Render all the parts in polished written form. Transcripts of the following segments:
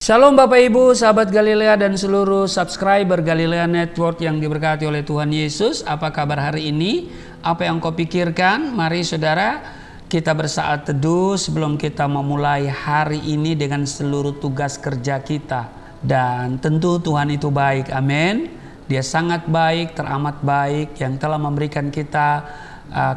Shalom Bapak Ibu, sahabat Galilea dan seluruh subscriber Galilea Network yang diberkati oleh Tuhan Yesus. Apa kabar hari ini? Apa yang kau pikirkan? Mari saudara, kita bersaat teduh sebelum kita memulai hari ini dengan seluruh tugas kerja kita. Dan tentu Tuhan itu baik, amin. Dia sangat baik, teramat baik, yang telah memberikan kita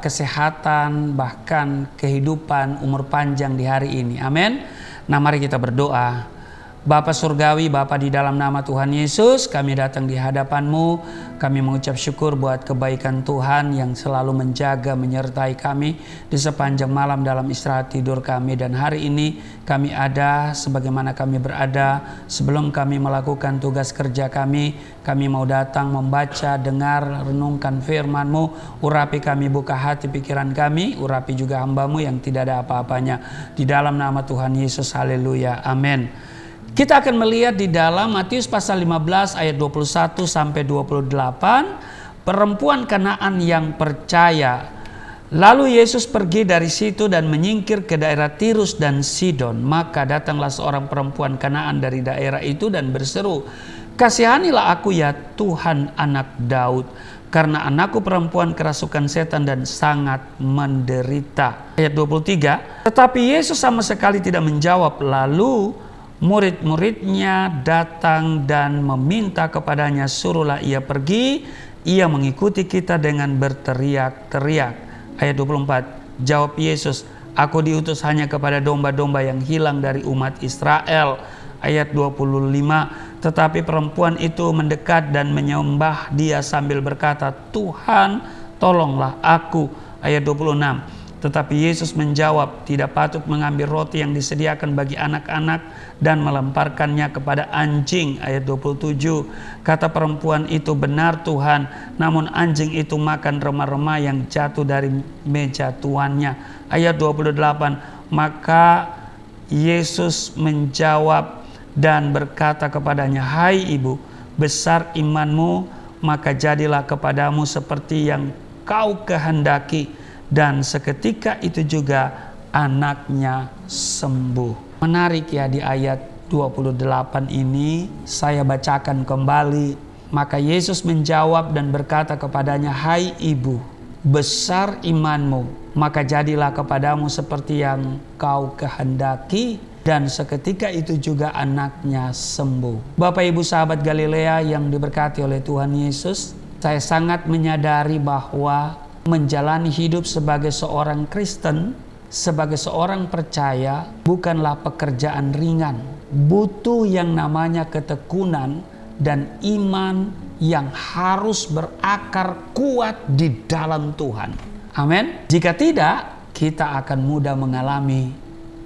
kesehatan, bahkan kehidupan, umur panjang di hari ini, amin. Nah, mari kita berdoa. Bapa Surgawi, Bapa di dalam nama Tuhan Yesus, kami datang di hadapan-Mu. Kami mengucap syukur buat kebaikan Tuhan yang selalu menjaga, menyertai kami di sepanjang malam dalam istirahat tidur kami. Dan hari ini kami ada sebagaimana kami berada. Sebelum kami melakukan tugas kerja kami mau datang membaca, dengar, renungkan firman-Mu. Urapi kami, buka hati pikiran kami, urapi juga hamba-Mu yang tidak ada apa-apanya. Di dalam nama Tuhan Yesus, haleluya, amin. Kita akan melihat di dalam Matius pasal 15 ayat 21 sampai 28, perempuan Kanaan yang percaya. Lalu Yesus pergi dari situ dan menyingkir ke daerah Tirus dan Sidon. Maka datanglah seorang perempuan Kanaan dari daerah itu dan berseru, "Kasihanilah aku ya Tuhan, anak Daud, karena anakku perempuan kerasukan setan dan sangat menderita." Ayat 23, tetapi Yesus sama sekali tidak menjawab. Lalu murid-muridnya datang dan meminta kepadanya, "Suruhlah ia pergi, ia mengikuti kita," dengan berteriak-teriak. Ayat 24, jawab Yesus, "Aku diutus hanya kepada domba-domba yang hilang dari umat Israel." Ayat 25, tetapi perempuan itu mendekat dan menyembah Dia sambil berkata, "Tuhan, tolonglah aku." Ayat 26, tetapi Yesus menjawab, "Tidak patut mengambil roti yang disediakan bagi anak-anak dan melemparkannya kepada anjing." Ayat 27, kata perempuan itu, "Benar Tuhan, namun anjing itu makan remah-remah yang jatuh dari meja tuannya." Ayat 28, maka Yesus menjawab dan berkata kepadanya, "Hai ibu, besar imanmu, maka jadilah kepadamu seperti yang kau kehendaki." Dan seketika itu juga anaknya sembuh. Menarik ya, di ayat 28 ini saya bacakan kembali. Maka Yesus menjawab dan berkata kepadanya, "Hai ibu, besar imanmu, maka jadilah kepadamu seperti yang kau kehendaki." Dan seketika itu juga anaknya sembuh. Bapak Ibu sahabat Galilea yang diberkati oleh Tuhan Yesus, saya sangat menyadari bahwa menjalani hidup sebagai seorang Kristen, sebagai seorang percaya, bukanlah pekerjaan ringan. Butuh yang namanya ketekunan dan iman yang harus berakar kuat di dalam Tuhan. Amin. Jika tidak, kita akan mudah mengalami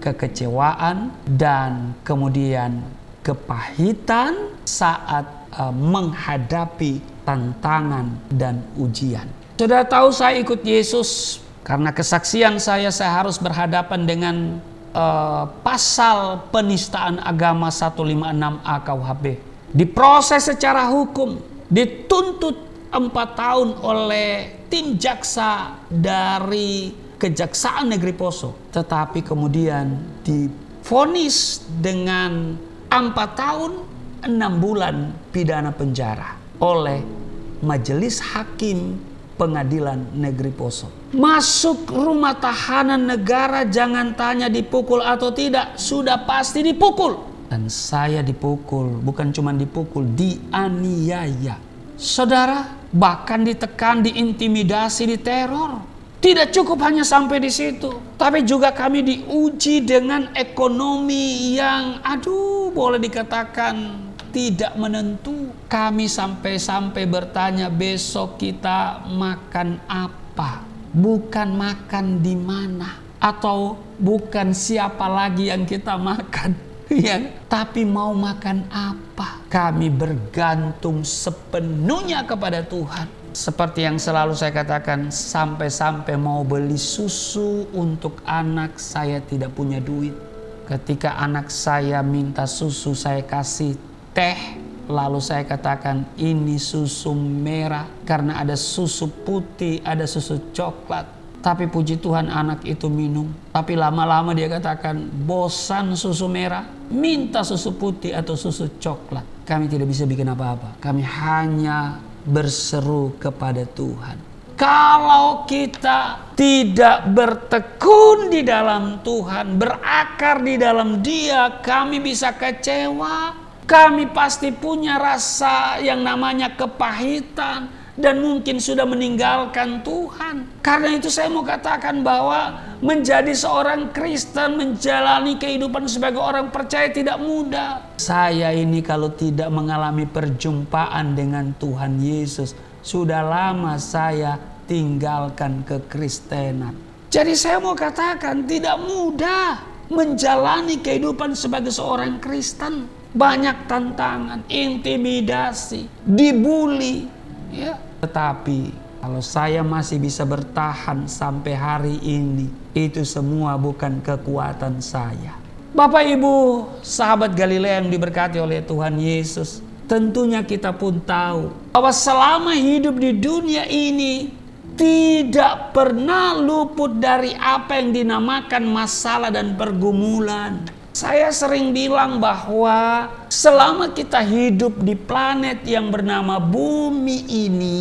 kekecewaan dan kemudian kepahitan saat menghadapi tantangan dan ujian. Sudah tahu saya ikut Yesus karena kesaksian saya harus berhadapan dengan pasal penistaan agama 156A KUHP. Diproses secara hukum, dituntut 4 tahun oleh tim jaksa dari Kejaksaan Negeri Poso. Tetapi kemudian divonis dengan 4 tahun 6 bulan pidana penjara oleh Majelis Hakim Pengadilan Negeri Poso. Masuk rumah tahanan negara, jangan tanya dipukul atau tidak, sudah pasti dipukul. Dan saya dipukul, bukan cuma dipukul, dianiaya. Saudara, bahkan ditekan, diintimidasi, diteror. Tidak cukup hanya sampai di situ, tapi juga kami diuji dengan ekonomi yang boleh dikatakan tidak menentu. Kami sampai bertanya, besok kita makan apa? Bukan makan di mana, atau bukan siapa lagi yang kita makan, ya, tapi mau makan apa? Kami bergantung sepenuhnya kepada Tuhan. Seperti yang selalu saya katakan, sampai-sampai mau beli susu untuk anak, saya tidak punya duit. Ketika anak saya minta susu, saya kasih teh, lalu saya katakan, "Ini susu merah," karena ada susu putih, ada susu coklat. Tapi puji Tuhan anak itu minum. Tapi lama-lama dia katakan, "Bosan susu merah." minta susu putih atau susu coklat, kami tidak bisa bikin apa-apa. Kami hanya berseru kepada Tuhan. Kalau kita tidak bertekun di dalam Tuhan, berakar di dalam Dia, kami bisa kecewa. Kami pasti punya rasa yang namanya kepahitan dan mungkin sudah meninggalkan Tuhan. Karena itu saya mau katakan bahwa menjadi seorang Kristen, menjalani kehidupan sebagai orang percaya tidak mudah. Saya ini kalau tidak mengalami perjumpaan dengan Tuhan Yesus, sudah lama saya tinggalkan kekristenan. Jadi saya mau katakan tidak mudah menjalani kehidupan sebagai seorang Kristen. Banyak tantangan, intimidasi, dibully, ya. Tetapi kalau saya masih bisa bertahan sampai hari ini, itu semua bukan kekuatan saya. Bapak Ibu, sahabat Galilea yang diberkati oleh Tuhan Yesus, tentunya kita pun tahu bahwa selama hidup di dunia ini tidak pernah luput dari apa yang dinamakan masalah dan pergumulan. Saya sering bilang bahwa selama kita hidup di planet yang bernama bumi ini,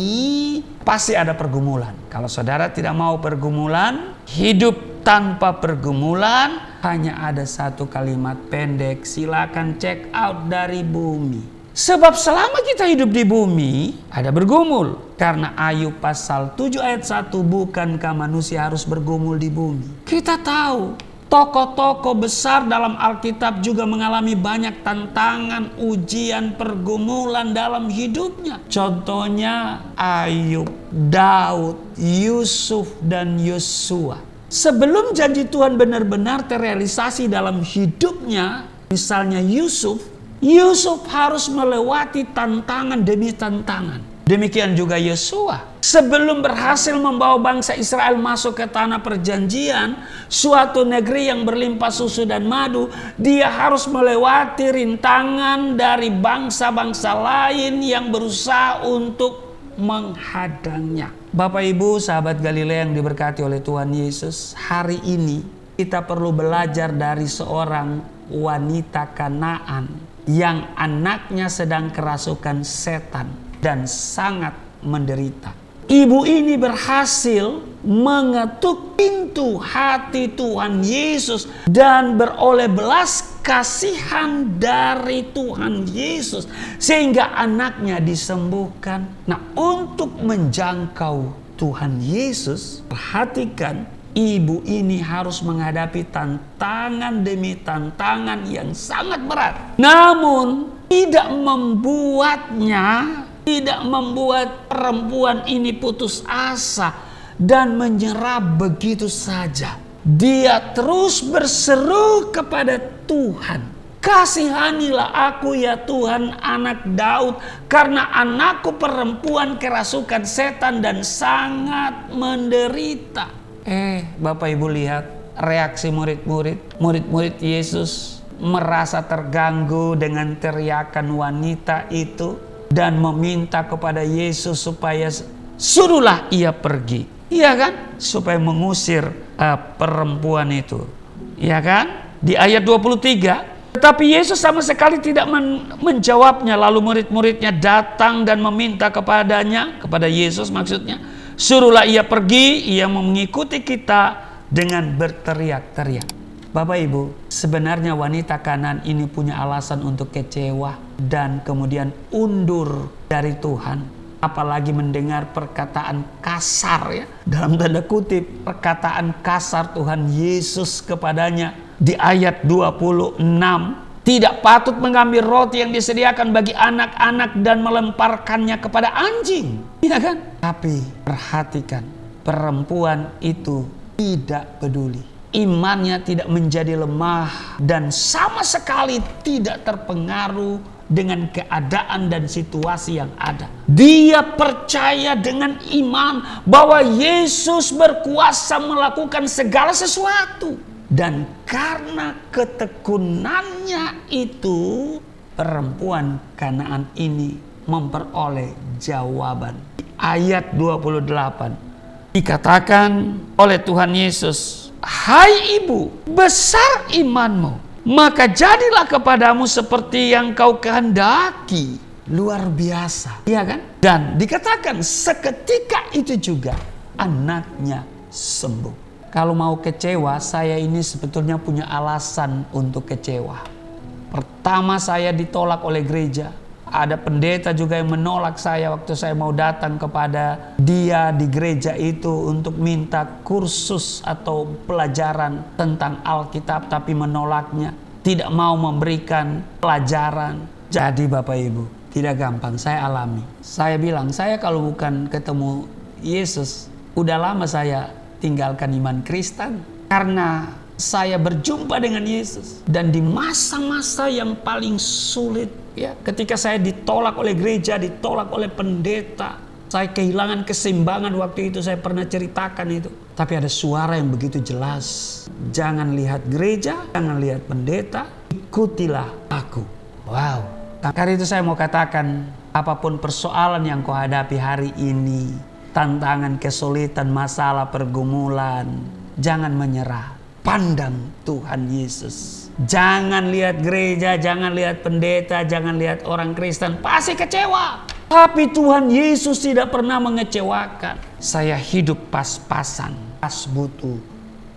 pasti ada pergumulan. Kalau saudara tidak mau pergumulan, hidup tanpa pergumulan, hanya ada satu kalimat pendek, silakan check out dari bumi. Sebab selama kita hidup di bumi, ada bergumul. Karena Ayub pasal 7 ayat 1, bukankah manusia harus bergumul di bumi? Kita tahu, tokoh-tokoh besar dalam Alkitab juga mengalami banyak tantangan, ujian, pergumulan dalam hidupnya. Contohnya Ayub, Daud, Yusuf, dan Yosua. Sebelum janji Tuhan benar-benar terrealisasi dalam hidupnya, misalnya Yusuf harus melewati tantangan demi tantangan. Demikian juga Yosua. Sebelum berhasil membawa bangsa Israel masuk ke tanah perjanjian, suatu negeri yang berlimpah susu dan madu, dia harus melewati rintangan dari bangsa-bangsa lain yang berusaha untuk menghadangnya. Bapak Ibu, sahabat Galilea yang diberkati oleh Tuhan Yesus, hari ini kita perlu belajar dari seorang wanita Kanaan yang anaknya sedang kerasukan setan dan sangat menderita. Ibu ini berhasil mengetuk pintu hati Tuhan Yesus dan beroleh belas kasihan dari Tuhan Yesus sehingga anaknya disembuhkan. Nah, untuk menjangkau Tuhan Yesus, perhatikan, ibu ini harus menghadapi tantangan demi tantangan yang sangat berat. Namun tidak membuat perempuan ini putus asa dan menyerah begitu saja. Dia terus berseru kepada Tuhan. Kasihanilah aku ya Tuhan, anak Daud, karena anakku perempuan kerasukan setan dan sangat menderita. Bapak Ibu lihat reaksi murid-murid Yesus merasa terganggu dengan teriakan wanita itu dan meminta kepada Yesus supaya suruhlah ia pergi. Iya kan? Supaya mengusir perempuan itu. Iya kan? Di ayat 23, tetapi Yesus sama sekali tidak menjawabnya. Lalu murid-muridnya datang dan meminta kepadanya, kepada Yesus maksudnya, suruhlah ia pergi, ia mau mengikuti kita, dengan berteriak-teriak. Bapak Ibu, sebenarnya wanita Kanaan ini punya alasan untuk kecewa dan kemudian undur dari Tuhan. Apalagi mendengar perkataan kasar, ya, dalam tanda kutip, perkataan kasar Tuhan Yesus kepadanya di ayat 26. Tidak patut mengambil roti yang disediakan bagi anak-anak dan melemparkannya kepada anjing. Iya kan? Tapi perhatikan, perempuan itu tidak peduli. Imannya tidak menjadi lemah dan sama sekali tidak terpengaruh dengan keadaan dan situasi yang ada. Dia percaya dengan iman bahwa Yesus berkuasa melakukan segala sesuatu. Dan karena ketekunannya itu, perempuan Kanaan ini memperoleh jawaban. Ayat 28 dikatakan oleh Tuhan Yesus, "Hai ibu, besar imanmu, maka jadilah kepadamu seperti yang kau kehendaki. Luar biasa, iya kan? Dan dikatakan seketika itu juga anaknya sembuh. Kalau mau kecewa, saya ini sebetulnya punya alasan untuk kecewa. Pertama, saya ditolak oleh gereja. Ada pendeta juga yang menolak saya waktu saya mau datang kepada dia di gereja itu untuk minta kursus atau pelajaran tentang Alkitab, tapi menolaknya, tidak mau memberikan pelajaran. Jadi Bapak Ibu, tidak gampang, saya alami. Saya bilang, saya kalau bukan ketemu Yesus, udah lama saya tinggalkan iman Kristen. Karena saya berjumpa dengan Yesus. Dan di masa-masa yang paling sulit, ya, ketika saya ditolak oleh gereja, ditolak oleh pendeta, saya kehilangan keseimbangan waktu itu, saya pernah ceritakan itu. Tapi ada suara yang begitu jelas. Jangan lihat gereja, jangan lihat pendeta, ikutilah aku. Wow. Karena itu saya mau katakan, apapun persoalan yang kau hadapi hari ini, tantangan, kesulitan, masalah, pergumulan, jangan menyerah. Pandang Tuhan Yesus. Jangan lihat gereja, jangan lihat pendeta, jangan lihat orang Kristen, pasti kecewa. Tapi Tuhan Yesus tidak pernah mengecewakan. Saya hidup pas-pasan, pas butuh,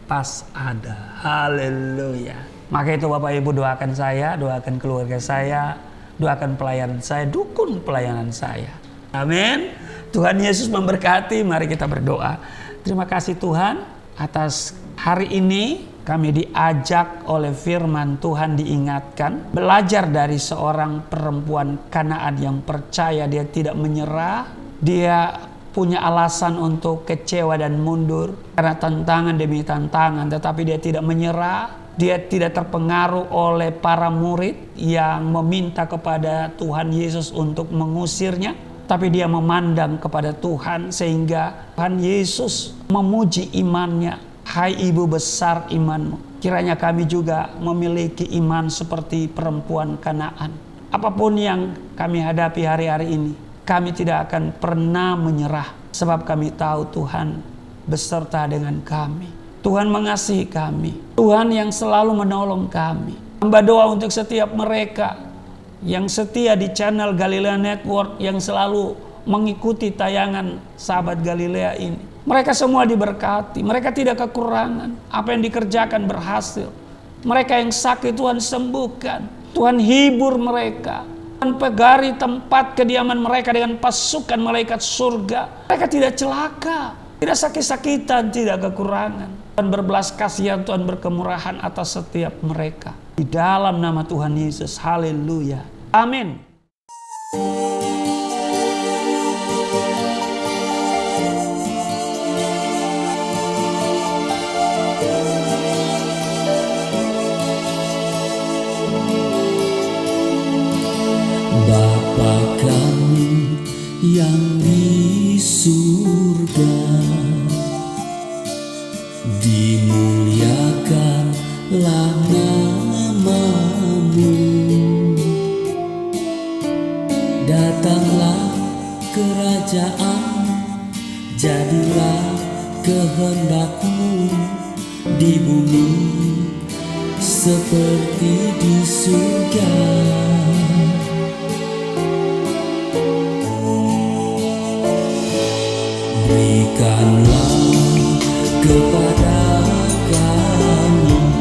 pas ada. Haleluya. Maka itu Bapak Ibu doakan saya, doakan keluarga saya, doakan pelayanan saya, dukung pelayanan saya. Amin. Tuhan Yesus memberkati. Mari kita berdoa. Terima kasih Tuhan atas hari ini. Kami diajak oleh firman Tuhan, diingatkan, belajar dari seorang perempuan Kanaan yang percaya, dia tidak menyerah, dia punya alasan untuk kecewa dan mundur karena tantangan demi tantangan, tetapi dia tidak menyerah, dia tidak terpengaruh oleh para murid yang meminta kepada Tuhan Yesus untuk mengusirnya, tapi dia memandang kepada Tuhan sehingga Tuhan Yesus memuji imannya. Hai ibu besar imanmu, kiranya kami juga memiliki iman seperti perempuan Kanaan. Apapun yang kami hadapi hari-hari ini, kami tidak akan pernah menyerah, sebab kami tahu Tuhan beserta dengan kami. Tuhan mengasihi kami, Tuhan yang selalu menolong kami. Hamba doa untuk setiap mereka yang setia di channel Galilea Network, yang selalu mengikuti tayangan Sahabat Galilea ini. Mereka semua diberkati, mereka tidak kekurangan. Apa yang dikerjakan berhasil. Mereka yang sakit Tuhan sembuhkan, Tuhan hibur mereka. Tuhan pegari tempat kediaman mereka dengan pasukan malaikat surga. Mereka tidak celaka, tidak sakit-sakitan, tidak kekurangan. Tuhan berbelas kasihan, Tuhan berkemurahan atas setiap mereka. Di dalam nama Tuhan Yesus, haleluya, amin. Bapa kami yang di surga, dimuliakanlah nama-Mu. Datanglah kerajaan, jadilah kehendak-Mu di bumi seperti di surga. Berikanlah kepada kami